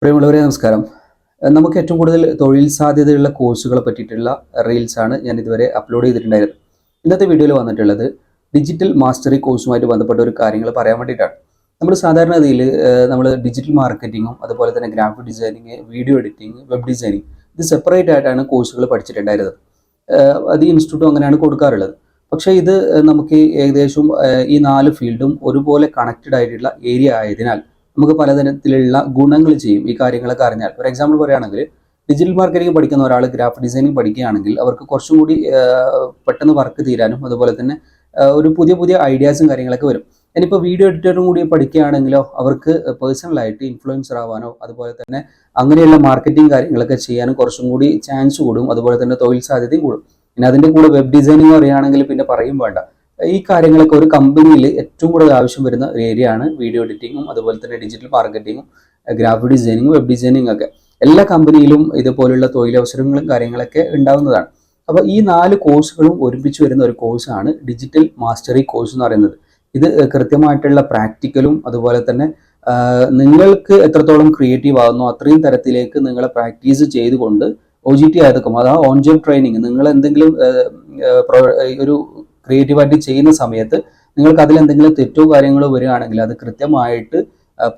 പ്രിയമുള്ളവരെ നമസ്കാരം. നമുക്ക് ഏറ്റവും കൂടുതൽ തൊഴിൽ സാധ്യതയുള്ള കോഴ്സുകളെ പറ്റിയിട്ടുള്ള റീൽസാണ് ഞാൻ ഇതുവരെ അപ്ലോഡ് ചെയ്തിട്ടുണ്ടായിരുന്നത്. ഇന്നത്തെ വീഡിയോയിൽ വന്നിട്ടുള്ളത് ഡിജിറ്റൽ മാസ്റ്ററി കോഴ്സുമായിട്ട് ബന്ധപ്പെട്ട ഒരു കാര്യങ്ങൾ പറയാൻ വേണ്ടിയിട്ടാണ്. നമ്മൾ സാധാരണഗതിയിൽ നമ്മൾ ഡിജിറ്റൽ മാർക്കറ്റിങ്ങും അതുപോലെ തന്നെ graphic designing, video editing, web designing ഇത് സെപ്പറേറ്റ് ആയിട്ടാണ് കോഴ്സുകൾ പഠിച്ചിട്ടുണ്ടായിരുന്നത്. അത് ഇൻസ്റ്റിറ്റ്യൂട്ടും അങ്ങനെയാണ് കൊടുക്കാറുള്ളത്. പക്ഷേ ഇത് നമുക്ക് ഏകദേശം ഈ 4 ഫീൽഡും ഒരുപോലെ കണക്റ്റഡ് ആയിട്ടുള്ള ഏരിയ ആയതിനാൽ നമുക്ക് പലതരത്തിലുള്ള ഗുണങ്ങൾ ചെയ്യും ഈ കാര്യങ്ങളൊക്കെ അറിഞ്ഞാൽ. ഫോർ എക്സാമ്പിൾ പറയുകയാണെങ്കിൽ ഡിജിറ്റൽ മാർക്കറ്റിംഗ് പഠിക്കുന്ന ഒരാൾ ഗ്രാഫിക് ഡിസൈനിങ് പഠിക്കുകയാണെങ്കിൽ അവർക്ക് കുറച്ചും കൂടി പെട്ടെന്ന് വർക്ക് തീരാനും അതുപോലെ തന്നെ ഒരു പുതിയ പുതിയ ഐഡിയാസും കാര്യങ്ങളൊക്കെ വരും. ഇനിയിപ്പോൾ വീഡിയോ എഡിറ്ററും കൂടി പഠിക്കുകയാണെങ്കിലോ അവർക്ക് പേഴ്സണലായിട്ട് ഇൻഫ്ലുവൻസർ ആവാനോ അതുപോലെ തന്നെ അങ്ങനെയുള്ള മാർക്കറ്റിംഗ് കാര്യങ്ങളൊക്കെ ചെയ്യാനും കുറച്ചും കൂടി ചാൻസ് കൂടും, അതുപോലെ തന്നെ തൊഴിൽ സാധ്യതയും കൂടും. പിന്നെ അതിൻ്റെ കൂടെ വെബ് ഡിസൈനിങ് പറയുകയാണെങ്കിൽ പിന്നെ പറയും വേണ്ട. ഈ കാര്യങ്ങളൊക്കെ ഒരു കമ്പനിയിൽ ഏറ്റവും കൂടുതൽ ആവശ്യം വരുന്ന ഒരു ഏരിയ ആണ് വീഡിയോ എഡിറ്റിങ്ങും അതുപോലെ തന്നെ ഡിജിറ്റൽ മാർക്കറ്റിങ്ങും ഗ്രാഫിക് ഡിസൈനിങ്ങും വെബ് ഡിസൈനിങ് ഒക്കെ. എല്ലാ കമ്പനിയിലും ഇതുപോലുള്ള തൊഴിലവസരങ്ങളും കാര്യങ്ങളൊക്കെ ഉണ്ടാവുന്നതാണ്. അപ്പോൾ ഈ 4 കോഴ്സുകളും ഒരുമിച്ച് വരുന്ന ഒരു കോഴ്സാണ് ഡിജിറ്റൽ മാസ്റ്ററി കോഴ്സ് എന്ന് പറയുന്നത്. ഇത് കൃത്യമായിട്ടുള്ള പ്രാക്ടിക്കലും അതുപോലെ തന്നെ നിങ്ങൾക്ക് എത്രത്തോളം ക്രിയേറ്റീവ് ആകുന്നു അത്രയും തരത്തിലേക്ക് നിങ്ങളെ പ്രാക്ടീസ് ചെയ്തുകൊണ്ട് OJT ആയതൊക്കെ അതായത് ഓൺ ജോബ് ട്രെയിനിങ്, നിങ്ങൾ എന്തെങ്കിലും ഒരു ക്രിയേറ്റീവായിട്ട് ചെയ്യുന്ന സമയത്ത് നിങ്ങൾക്ക് അതിൽ എന്തെങ്കിലും തെറ്റോ കാര്യങ്ങളോ വരികയാണെങ്കിൽ അത് കൃത്യമായിട്ട്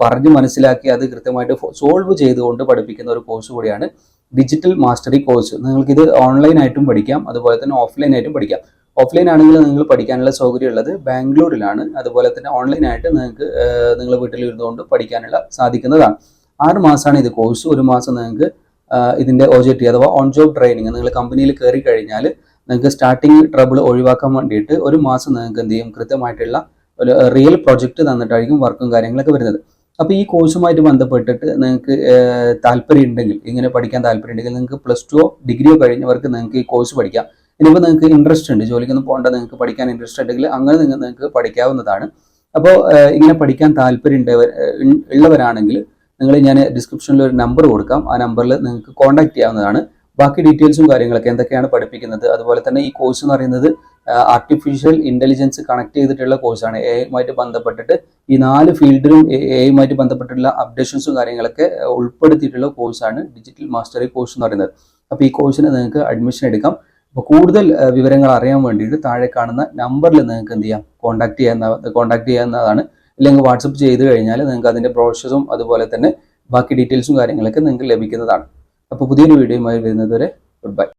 പറഞ്ഞ് മനസ്സിലാക്കി അത് കൃത്യമായിട്ട് സോൾവ് ചെയ്തുകൊണ്ട് പഠിപ്പിക്കുന്ന ഒരു കോഴ്സ് കൂടിയാണ് ഡിജിറ്റൽ മാസ്റ്ററി കോഴ്സ്. നിങ്ങൾക്കിത് ഓൺലൈനായിട്ടും പഠിക്കാം, അതുപോലെ തന്നെ ഓഫ്ലൈനായിട്ടും പഠിക്കാം. ഓഫ്ലൈൻ ആണെങ്കിൽ നിങ്ങൾ പഠിക്കാനുള്ള സൗകര്യം ഉള്ളത് ബാംഗ്ലൂരിലാണ്. അതുപോലെ തന്നെ ഓൺലൈനായിട്ട് നിങ്ങൾക്ക് നിങ്ങൾ വീട്ടിലിരുന്നുകൊണ്ട് പഠിക്കാനുള്ള സാധിക്കുന്നതാണ്. 6 മാസമാണ് ഇത് കോഴ്സ്. 1 മാസം നിങ്ങൾക്ക് ഇതിൻ്റെ OJT അഥവാ ഓൺ ജോബ് ട്രെയിനിങ്, നിങ്ങൾ കമ്പനിയിൽ കയറി കഴിഞ്ഞാൽ നിങ്ങൾക്ക് സ്റ്റാർട്ടിങ് ട്രബിൾ ഒഴിവാക്കാൻ വേണ്ടിയിട്ട് 1 മാസം നിങ്ങൾക്ക് എന്ത് ചെയ്യും, കൃത്യമായിട്ടുള്ള ഒരു റിയൽ പ്രൊജക്റ്റ് തന്നിട്ടായിരിക്കും വർക്കും കാര്യങ്ങളൊക്കെ വരുന്നത്. അപ്പോൾ ഈ കോഴ്സുമായിട്ട് ബന്ധപ്പെട്ടിട്ട് നിങ്ങൾക്ക് താല്പര്യം ഉണ്ടെങ്കിൽ, ഇങ്ങനെ പഠിക്കാൻ താല്പര്യം ഉണ്ടെങ്കിൽ നിങ്ങൾക്ക് +2 ഡിഗ്രിയോ കഴിഞ്ഞവർക്ക് നിങ്ങൾക്ക് ഈ കോഴ്സ് പഠിക്കാം. ഇനിയിപ്പോൾ നിങ്ങൾക്ക് ഇൻട്രസ്റ്റ് ഉണ്ട്, ജോലിക്കൊന്നും പോകേണ്ട, നിങ്ങൾക്ക് പഠിക്കാൻ ഇൻട്രസ്റ്റ് ഉണ്ടെങ്കിൽ അങ്ങനെ നിങ്ങൾക്ക് പഠിക്കാവുന്നതാണ്. അപ്പോൾ ഇങ്ങനെ പഠിക്കാൻ താല്പര്യം ഉള്ളവരാണെങ്കിൽ ഞാൻ ഡിസ്ക്രിപ്ഷനിൽ ഒരു നമ്പർ കൊടുക്കാം. ആ നമ്പറിൽ നിങ്ങൾക്ക് കോൺടാക്ട് ചെയ്യാവുന്നതാണ്. ബാക്കി ഡീറ്റെയിൽസും കാര്യങ്ങളൊക്കെ എന്തൊക്കെയാണ് പഠിപ്പിക്കുന്നത്, അതുപോലെ തന്നെ ഈ കോഴ്സ് എന്ന് പറയുന്നത് ആർട്ടിഫിഷ്യൽ ഇൻ്റലിജൻസ് കണക്ട് ചെയ്തിട്ടുള്ള കോഴ്സാണ്. AI ബന്ധപ്പെട്ടിട്ട് ഈ 4 ഫീൽഡിലും AI ബന്ധപ്പെട്ടിട്ടുള്ള അപ്ഡേഷൻസും കാര്യങ്ങളൊക്കെ ഉൾപ്പെടുത്തിയിട്ടുള്ള കോഴ്സാണ് ഡിജിറ്റൽ മാസ്റ്ററി കോഴ്സ് എന്ന് പറയുന്നത്. അപ്പോൾ ഈ കോഴ്സിന് നിങ്ങൾക്ക് അഡ്മിഷൻ എടുക്കാം. അപ്പോൾ കൂടുതൽ വിവരങ്ങൾ അറിയാൻ വേണ്ടിയിട്ട് താഴെ കാണുന്ന നമ്പറിൽ നിങ്ങൾക്ക് എന്ത് ചെയ്യാം, കോൺടാക്ട് ചെയ്യാവുന്നതാണ്. ഇല്ലെങ്കിൽ വാട്സപ്പ് ചെയ്ത് കഴിഞ്ഞാൽ നിങ്ങൾക്ക് അതിൻ്റെ ബ്രോഷറും അതുപോലെ തന്നെ ബാക്കി ഡീറ്റെയിൽസും കാര്യങ്ങളൊക്കെ നിങ്ങൾക്ക് ലഭിക്കുന്നതാണ്. അപ്പോൾ പുതിയൊരു വീഡിയോയുമായി വരുന്നത് വരെ ഗുഡ് ബൈ.